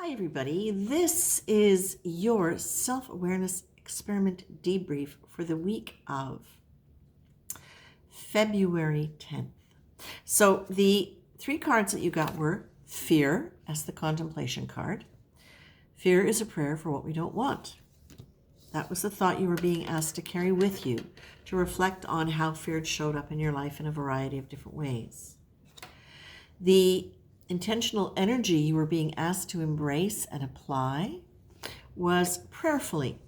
Hi, everybody. This is your self-awareness experiment debrief for the week of February 10th. So the three cards that you got were fear as the contemplation card. Fear is a prayer for what we don't want. That was the thought you were being asked to carry with you to reflect on how fear showed up in your life in a variety of different ways. The intentional energy you were being asked to embrace and apply was prayerfully.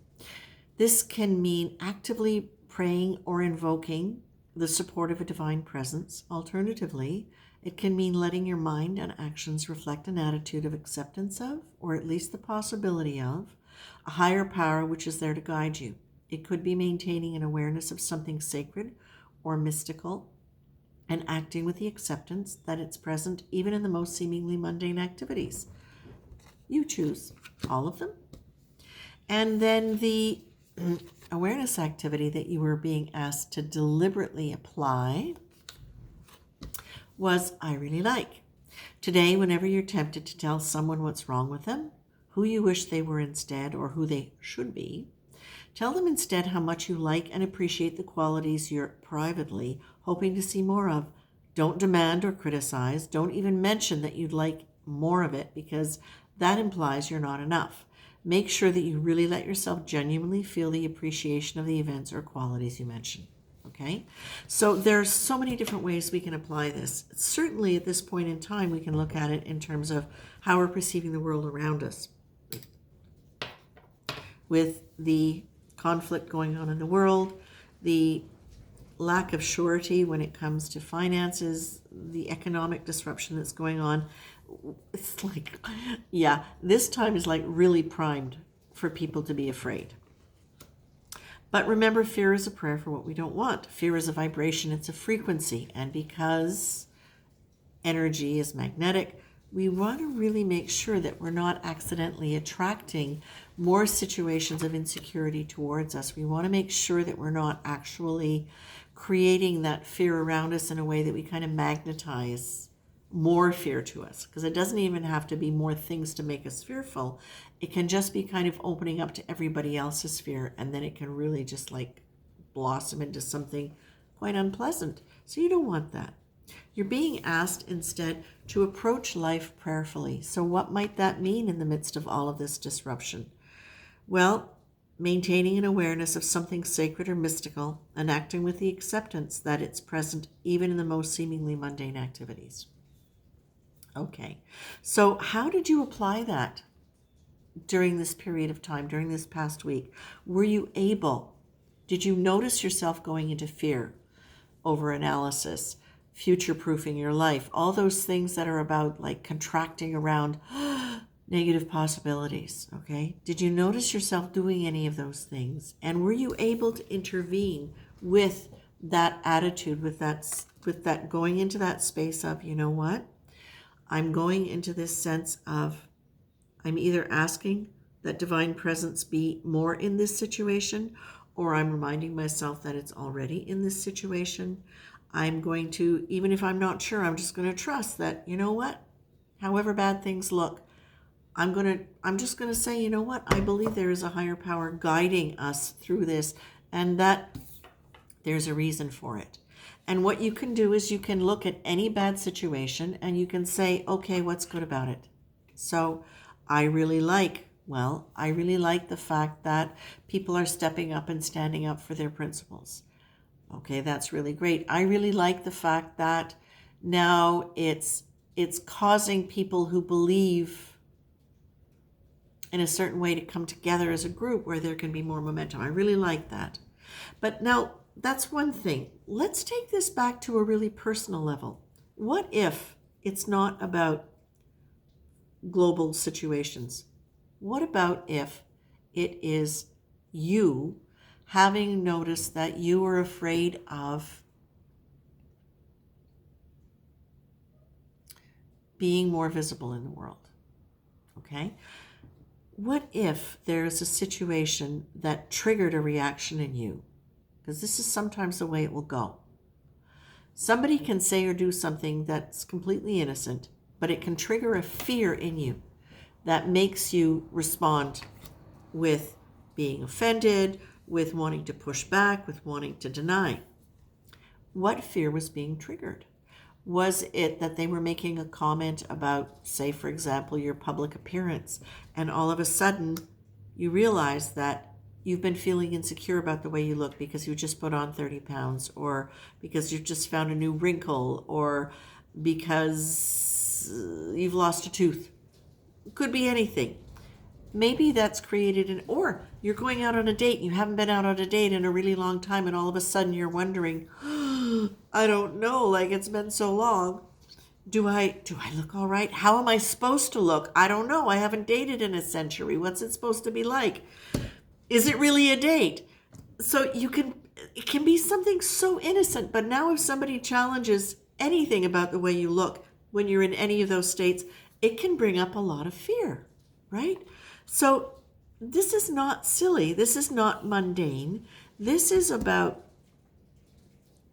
This can mean actively praying or invoking the support of a divine presence. Alternatively, it can mean letting your mind and actions reflect an attitude of acceptance of, or at least the possibility of, a higher power which is there to guide you. It could be maintaining an awareness of something sacred or mystical, and acting with the acceptance that it's present even in the most seemingly mundane activities. You choose all of them. And then the awareness activity that you were being asked to deliberately apply was I really like. Today, whenever you're tempted to tell someone what's wrong with them, who you wish they were instead, or who they should be, tell them instead how much you like and appreciate the qualities you're privately hoping to see more of. Don't demand or criticize. Don't even mention that you'd like more of it, because that implies you're not enough. Make sure that you really let yourself genuinely feel the appreciation of the events or qualities you mention. Okay? So there's so many different ways we can apply this. Certainly at this point in time, we can look at it in terms of how we're perceiving the world around us. With the conflict going on in the world, the lack of surety when it comes to finances, the economic disruption that's going on. It's like, yeah, this time is like really primed for people to be afraid. But remember, fear is a prayer for what we don't want. Fear is a vibration, it's a frequency. And because energy is magnetic, we want to really make sure that we're not accidentally attracting more situations of insecurity towards us. We want to make sure that we're not actually creating that fear around us in a way that we kind of magnetize more fear to us. Because it doesn't even have to be more things to make us fearful. It can just be kind of opening up to everybody else's fear, and then it can really just like blossom into something quite unpleasant. So you don't want that. You're being asked instead to approach life prayerfully. So what might that mean in the midst of all of this disruption? Well, maintaining an awareness of something sacred or mystical and acting with the acceptance that it's present even in the most seemingly mundane activities. Okay, so how did you apply that during this period of time, during this past week? Were you able? Did you notice yourself going into fear, over-analysis, future-proofing your life, all those things that are about like contracting around negative possibilities, okay? Did you notice yourself doing any of those things? And were you able to intervene with that attitude, with that going into that space of, you know what? I'm going into this sense of, I'm either asking that divine presence be more in this situation, or I'm reminding myself that it's already in this situation. I'm going to, even if I'm not sure, I'm just going to trust that, you know what? However bad things look, I'm just going to say, you know what? I believe there is a higher power guiding us through this, and that there's a reason for it. And what you can do is you can look at any bad situation and you can say, okay, what's good about it? So I really like the fact that people are stepping up and standing up for their principles. Okay, that's really great. I really like the fact that now it's causing people who believe in a certain way to come together as a group where there can be more momentum. I really like that. But now that's one thing. Let's take this back to a really personal level. What if it's not about global situations? What about if it is you having noticed that you were afraid of being more visible in the world? Okay? What if there's a situation that triggered a reaction in you? Because this is sometimes the way it will go. Somebody can say or do something that's completely innocent, but it can trigger a fear in you. that makes you respond with being offended, with wanting to push back, with wanting to deny. What fear was being triggered? Was it that they were making a comment about, say, for example, your public appearance, and all of a sudden you realize that you've been feeling insecure about the way you look because you just put on 30 pounds, or because you've just found a new wrinkle, or because you've lost a tooth? Could be anything. Maybe that's created or you're going out on a date, you haven't been out on a date in a really long time, and all of a sudden you're wondering, I don't know, like it's been so long. Do I look all right? How am I supposed to look? I don't know. I haven't dated in a century. What's it supposed to be like? Is it really a date? So it can be something so innocent, but now if somebody challenges anything about the way you look when you're in any of those states, it can bring up a lot of fear, right? So this is not silly. This is not mundane. This is about,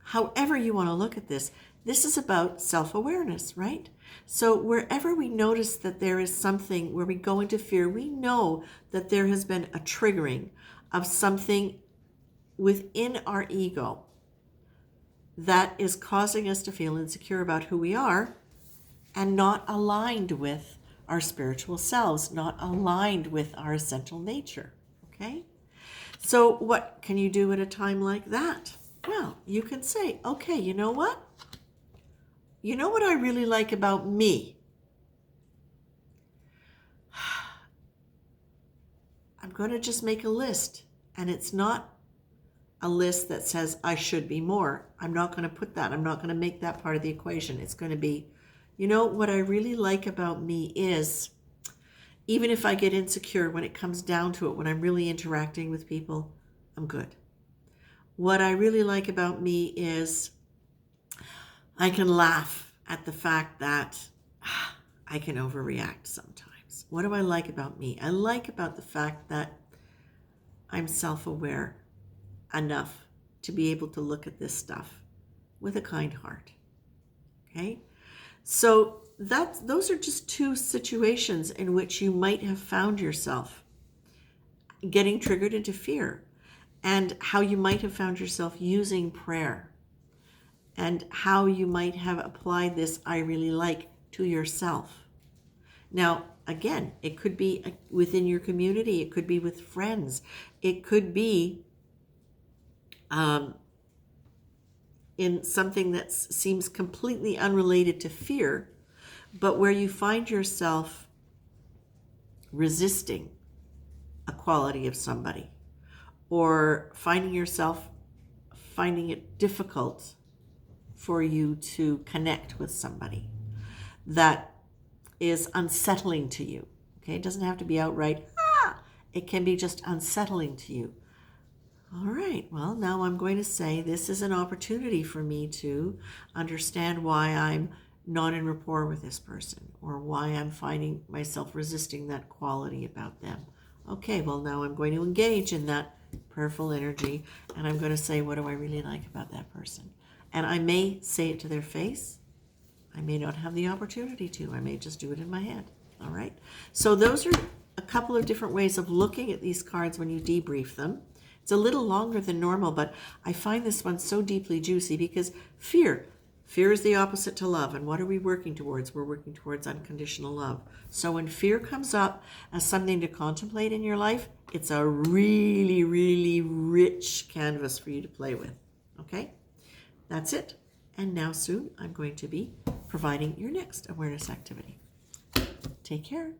however you want to look at this, this is about self-awareness, right? So wherever we notice that there is something where we go into fear, we know that there has been a triggering of something within our ego that is causing us to feel insecure about who we are and not aligned with our spiritual selves, not aligned with our essential nature, okay? So what can you do at a time like that? Well, you can say, okay, you know what? You know what I really like about me? I'm going to just make a list, and it's not a list that says I should be more. I'm not going to put that. I'm not going to make that part of the equation. It's going to be, you know, what I really like about me is, even if I get insecure when it comes down to it, when I'm really interacting with people, I'm good. What I really like about me is I can laugh at the fact that I can overreact sometimes. What do I like about me? I like about the fact that I'm self-aware enough to be able to look at this stuff with a kind heart. Okay? So those are just two situations in which you might have found yourself getting triggered into fear, and how you might have found yourself using prayer, and how you might have applied this I really like to yourself. Now, again, it could be within your community, it could be with friends, it could be in something that seems completely unrelated to fear, but where you find yourself resisting a quality of somebody, or finding it difficult for you to connect with somebody that is unsettling to you. Okay, it doesn't have to be outright, it can be just unsettling to you. All right, well, now I'm going to say this is an opportunity for me to understand why I'm not in rapport with this person, or why I'm finding myself resisting that quality about them. Okay, well, now I'm going to engage in that prayerful energy, and I'm going to say, what do I really like about that person? And I may say it to their face. I may not have the opportunity to. I may just do it in my head. All right? So those are a couple of different ways of looking at these cards when you debrief them. It's a little longer than normal, but I find this one so deeply juicy because fear is the opposite to love. And what are we working towards? We're working towards unconditional love. So when fear comes up as something to contemplate in your life, it's a really, really rich canvas for you to play with. Okay? That's it. And now soon I'm going to be providing your next awareness activity. Take care.